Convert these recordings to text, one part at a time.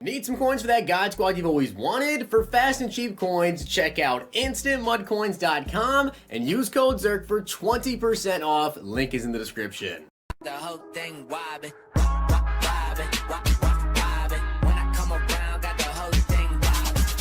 Need some coins for that God Squad you've always wanted? For fast and cheap coins, check out instantmudcoins.com and use code ZIRK for 20% off. Link is in the description. The whole thing wobbin', wobbin'. When I come around, got the whole thing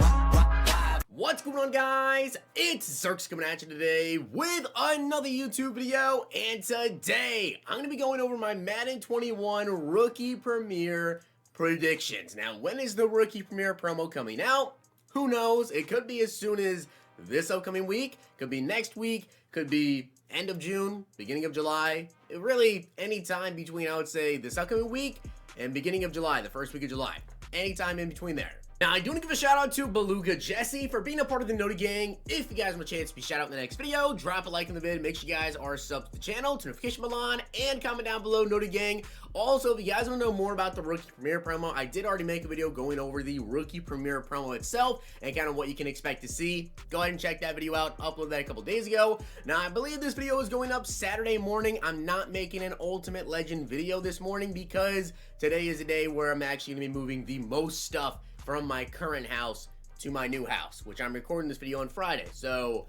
wobbin'. What's going on, guys? It's Zirksee coming at you today with another YouTube video, and today I'm going to be going over my Madden 21 Rookie Premier predictions. Now, when is the Rookie Premier promo coming out? Who knows? It could be as soon as this upcoming week, could be next week, could be end of June, beginning of July. Really, any time between, I would say, this upcoming week and beginning of July, the first week of July. Anytime in between there. Now, I do want to give a shout out to Beluga Jesse for being a part of the Noti Gang. If you guys want a chance to be shout out in the next video, drop a like in the vid. Make sure you guys are subbed to the channel, to notification bell on, and comment down below, Noti Gang. Also, if you guys want to know more about the Rookie Premier promo, I did already make a video going over the Rookie Premier promo itself and kind of what you can expect to see. Go ahead and check that video out. Uploaded that a couple days ago. Now, I believe this video is going up Saturday morning. I'm not making an Ultimate Legend video this morning because today is a day where I'm actually going to be moving the most stuff from my current house to my new house, which I'm recording this video on Friday. So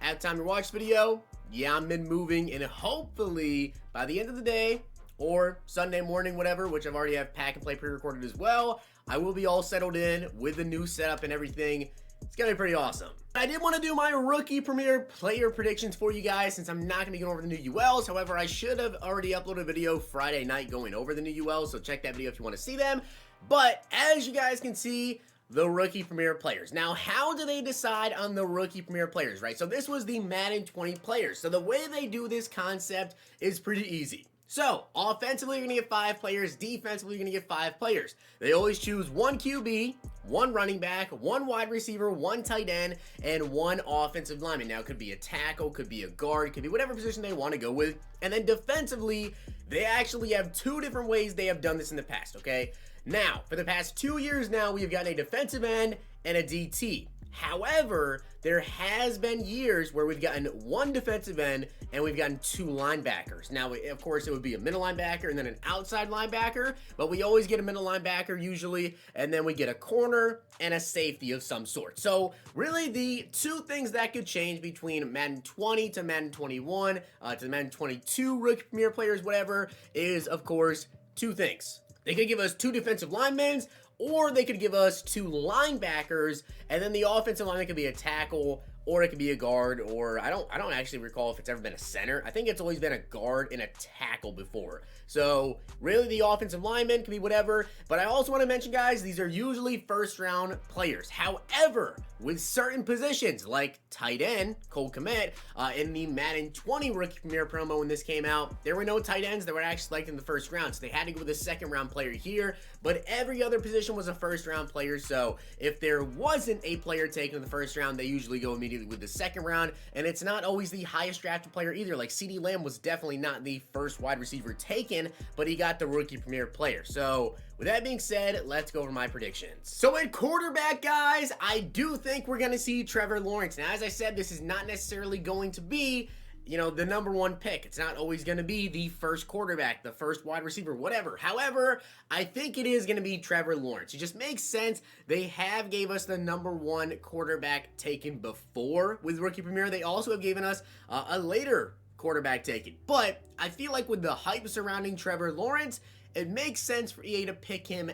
at the time you watch this video, yeah, I'm been moving, and hopefully by the end of the day or Sunday morning, whatever, which I've already have pack and play pre-recorded as well, I will be all settled in with the new setup and everything. It's gonna be pretty awesome. I did want to do my Rookie Premier player predictions for you guys since I'm not gonna be going over the new ULs. However, I should have already uploaded a video Friday night going over the new ULs, so check that video if you want to see them. But as you guys can see, the Rookie Premier players. Now, how do they decide on the Rookie Premier players, right? So this was the Madden 20 players. So the way they do this concept is pretty easy. So, offensively, you're going to get 5 players. Defensively, you're going to get 5 players. They always choose 1 QB, 1 running back, 1 wide receiver, 1 tight end, and 1 offensive lineman. Now, it could be a tackle, could be a guard, could be whatever position they want to go with. And then defensively, they actually have 2 different ways they have done this in the past, okay? Now, for the past 2 years now, we've gotten a defensive end and a DT. However, there has been years where we've gotten 1 defensive end and we've gotten 2 linebackers. Now, of course, it would be a middle linebacker and then an outside linebacker, but we always get a middle linebacker usually, and then we get a corner and a safety of some sort. So, really, the 2 things that could change between Madden 20 to Madden 21 to Madden 22 Rookie Premier players, whatever, is, of course, 2 things. They could give us 2 defensive linemen, or they could give us 2 linebackers, and then the offensive lineman could be a tackle, or it could be a guard, or I don't actually recall if it's ever been a center. I think it's always been a guard and a tackle before. So really, the offensive lineman can be whatever. But I also want to mention, guys, these are usually first-round players. However, with certain positions like tight end, Cole Kmet, in the Madden 20 Rookie Premier promo when this came out, there were no tight ends that were actually selected in the first round, so they had to go with a second-round player here. But every other position was a first-round player, so if there wasn't a player taken in the first round, they usually go immediately with the second round, and it's not always the highest drafted player either. Like CeeDee Lamb was definitely not the first wide receiver taken, but he got the Rookie Premier player. So with that being said, let's go over my predictions. So at quarterback, guys, I do think we're going to see Trevor Lawrence. Now, as I said, this is not necessarily going to be, you know, the #1 pick. It's not always going to be the first quarterback, the first wide receiver, whatever. However, I think it is going to be Trevor Lawrence. It just makes sense. They have gave us the #1 quarterback taken before with Rookie Premier. They also have given us a later quarterback taken. But I feel like with the hype surrounding Trevor Lawrence, it makes sense for EA to pick him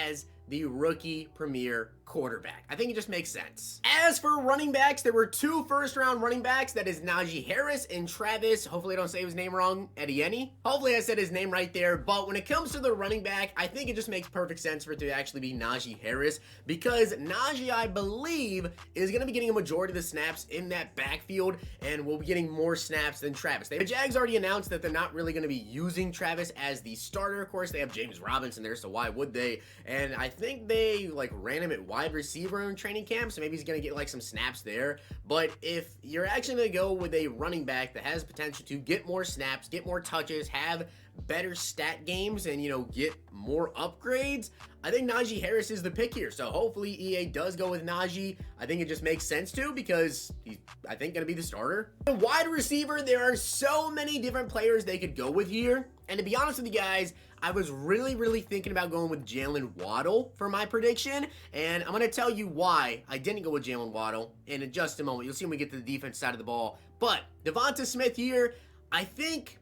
as the Rookie Premier quarterback. I think it just makes sense. As for running backs, there were 2 first-round running backs. That is Najee Harris and Travis, hopefully I don't say his name wrong, Etienne. Hopefully I said his name right there. But when it comes to the running back, I think it just makes perfect sense for it to actually be Najee Harris, because Najee, I believe, is going to be getting a majority of the snaps in that backfield and will be getting more snaps than Travis. The Jags already announced that they're not really going to be using Travis as the starter. Of course, they have James Robinson there, so why would they? And I think they like ran him at wide receiver in training camp, so maybe he's going to get like some snaps there. But if you're actually going to go with a running back that has potential to get more snaps, get more touches, have better stat games and, get more upgrades, I think Najee Harris is the pick here. So hopefully EA does go with Najee. I think it just makes sense to because he's, I think, going to be the starter. The wide receiver, there are so many different players they could go with here. And to be honest with you guys, I was really thinking about going with Jalen Waddle for my prediction. And I'm going to tell you why I didn't go with Jalen Waddle in just a moment. You'll see when we get to the defense side of the ball. But Devonta Smith here, I think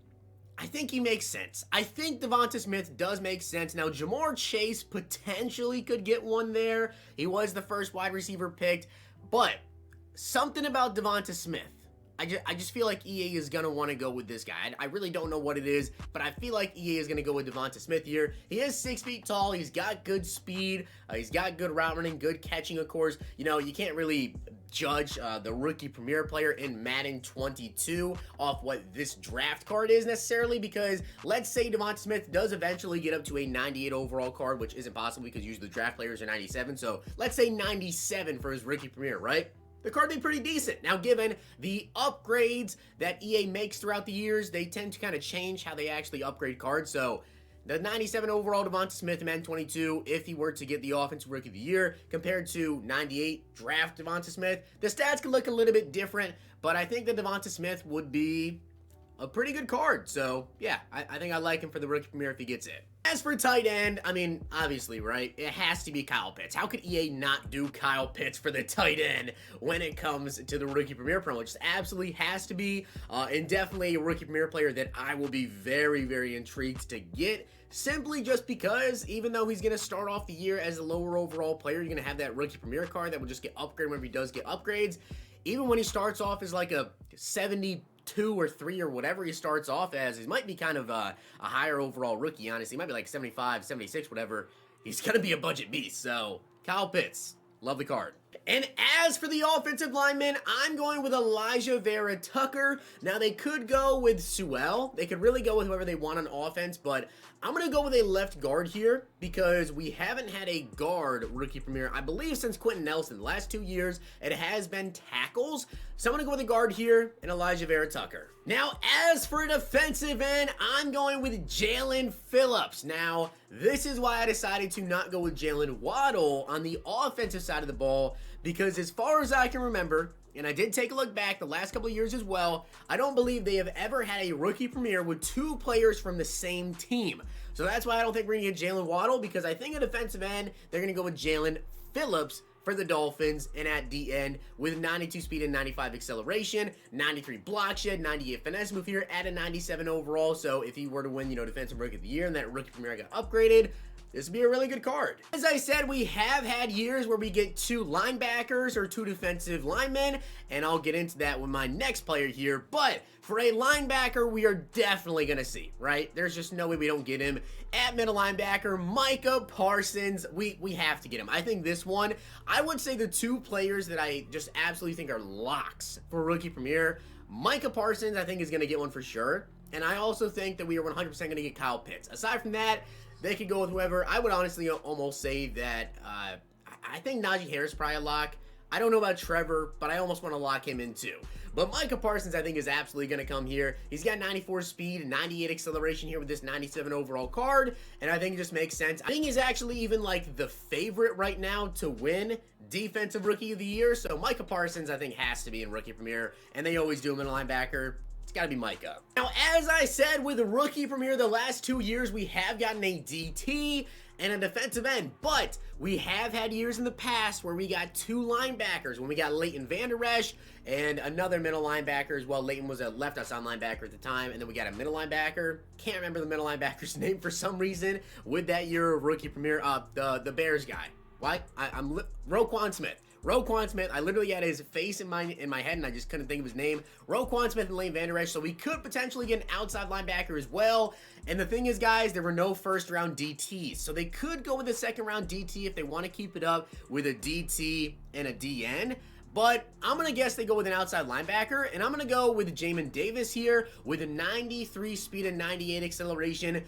he makes sense. I think Devonta Smith does make sense. Now, Jamar Chase potentially could get one there. He was the first wide receiver picked. But something about Devonta Smith, I just feel like EA is going to want to go with this guy. I really don't know what it is, but I feel like EA is going to go with Devonta Smith here. He is 6 feet tall. He's got good speed. He's got good route running, good catching, of course. You can't really judge the rookie premier player in Madden 22 off what this draft card is necessarily, because let's say Devonta Smith does eventually get up to a 98 overall card, which isn't possible because usually the draft players are 97. So let's say 97 for his rookie premier, right? The card would be pretty decent. Now, given the upgrades that EA makes throughout the years, they tend to kind of change how they actually upgrade cards. So the 97 overall Devonta Smith in Madden 22, if he were to get the Offensive Rookie of the Year, compared to 98 draft Devonta Smith, the stats could look a little bit different, but I think that Devonta Smith would be a pretty good card. So, yeah, I think I like him for the Rookie Premier if he gets it. As for tight end, I mean, obviously, right, it has to be Kyle Pitts. How could EA not do Kyle Pitts for the tight end when it comes to the Rookie Premier promo? It just absolutely has to be, and definitely a Rookie Premier player that I will be very intrigued to get, simply just because even though he's going to start off the year as a lower overall player, you're going to have that Rookie Premier card that will just get upgraded whenever he does get upgrades. Even when he starts off as like a 72 or 3 or whatever he starts off as, he might be kind of a higher overall rookie, honestly. He might be like 75, 76, whatever. He's going to be a budget beast. So, Kyle Pitts, love the card. And as for the offensive lineman, I'm going with Elijah Vera Tucker. Now, they could go with Sewell. They could really go with whoever they want on offense, but I'm going to go with a left guard here because we haven't had a guard rookie premier, I believe, since Quentin Nelson. The last 2 years, it has been tackles. So I'm going to go with a guard here and Elijah Vera Tucker. Now, as for defensive end, I'm going with Jalen Phillips. Now, this is why I decided to not go with Jalen Waddle on the offensive side of the ball, because as far as I can remember, and I did take a look back the last couple of years as well, I don't believe they have ever had a rookie premier with 2 players from the same team. So that's why I don't think we're going to get Jalen Waddle, because I think at defensive end, they're going to go with Jalen Phillips for the Dolphins, and at the end with 92 speed and 95 acceleration, 93 block shed, 98 finesse move here, at a 97 overall. So if he were to win, defensive rookie of the year and that rookie premier got upgraded, this would be a really good card. As I said, we have had years where we get 2 linebackers or 2 defensive linemen, and I'll get into that with my next player here. But for a linebacker, we are definitely going to see, right? There's just no way we don't get him at middle linebacker. Micah Parsons, we have to get him. I think this one, I would say the 2 players that I just absolutely think are locks for rookie premier. Micah Parsons, I think, is going to get one for sure. And I also think that we are 100% going to get Kyle Pitts. Aside from that, they could go with whoever. I would honestly almost say that I think Najee Harris is probably a lock. I don't know about Trevor, but I almost want to lock him in too. But Micah Parsons, I think, is absolutely going to come here. He's got 94 speed and 98 acceleration here with this 97 overall card, and I think it just makes sense. I think he's actually even like the favorite right now to win Defensive Rookie of the Year. So Micah Parsons, I think, has to be in Rookie Premier, and they always do him in a linebacker. It's got to be Micah. Now, as I said, with the Rookie Premier, the last 2 years, we have gotten a DT and a defensive end, but we have had years in the past where we got 2 linebackers, when we got Leighton Vander Esch and another middle linebacker as well. Leighton was a left outside linebacker at the time, and then we got a middle linebacker. Can't remember the middle linebacker's name for some reason with that year of Rookie Premier. The Bears guy. Why? Roquan Smith. Roquan Smith, I literally had his face in my head, and I just couldn't think of his name. Roquan Smith and Leighton Vander Esch, so we could potentially get an outside linebacker as well. And the thing is, guys, there were no first-round DTs, so they could go with a second-round DT if they want to keep it up with a DT and a DN. But I'm going to guess they go with an outside linebacker, and I'm going to go with Jamin Davis here with a 93 speed and 98 acceleration.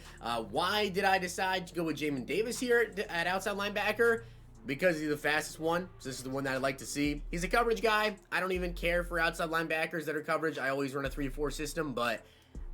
Why did I decide to go with Jamin Davis here at outside linebacker? Because he's the fastest one, so this is the one that I'd like to see. He's a coverage guy. I don't even care for outside linebackers that are coverage. I always run a 3-4 system, but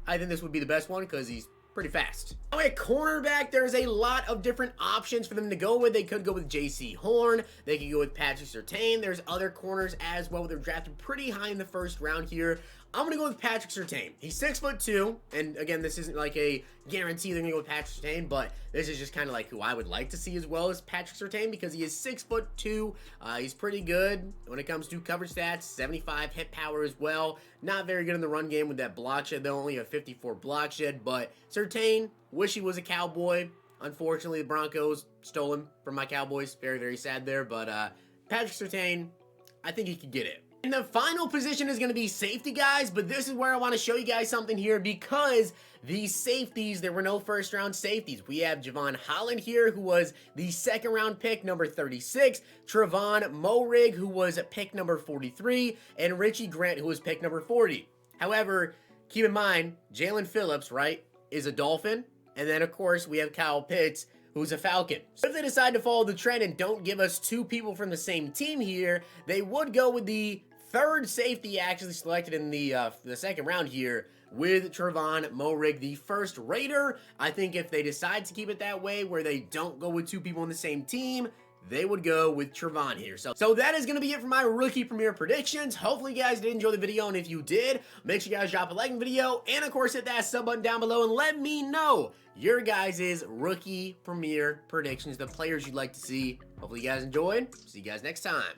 I think this would be the best one because he's pretty fast. Now at cornerback, there's a lot of different options for them to go with. They could go with J.C. Horn. They could go with Patrick Surtain. There's other corners as well. They're drafted pretty high in the first round here. I'm going to go with Patrick Surtain. He's 6'2", and again, this isn't like a guarantee they're going to go with Patrick Surtain, but this is just kind of like who I would like to see as well as Patrick Surtain because he is 6'2". He's pretty good when it comes to coverage stats, 75 hit power as well. Not very good in the run game with that block shed. They'll only have 54 block shed, but Surtain, wish he was a Cowboy. Unfortunately, the Broncos stole him from my Cowboys. Very, very sad there, but Patrick Surtain, I think he could get it. And the final position is going to be safety, guys, but this is where I want to show you guys something here because these safeties, there were no first-round safeties. We have Javon Holland here, who was the second-round pick, number 36, Trevon Moehrig, who was pick number 43, and Richie Grant, who was pick number 40. However, keep in mind, Jalen Phillips, right, is a Dolphin, and then, of course, we have Kyle Pitts, who's a Falcon. So if they decide to follow the trend and don't give us two people from the same team here, they would go with the third safety actually selected in the second round here with Trevon Moehrig, the first Raider. I think if they decide to keep it that way, where they don't go with two people on the same team, they would go with Trevon here. So that is going to be it for my rookie premiere predictions. Hopefully you guys did enjoy the video, and if you did, make sure you guys drop a like in the video, and of course hit that sub button down below, and let me know your guys' rookie premiere predictions, the players you'd like to see. Hopefully you guys enjoyed. See you guys next time.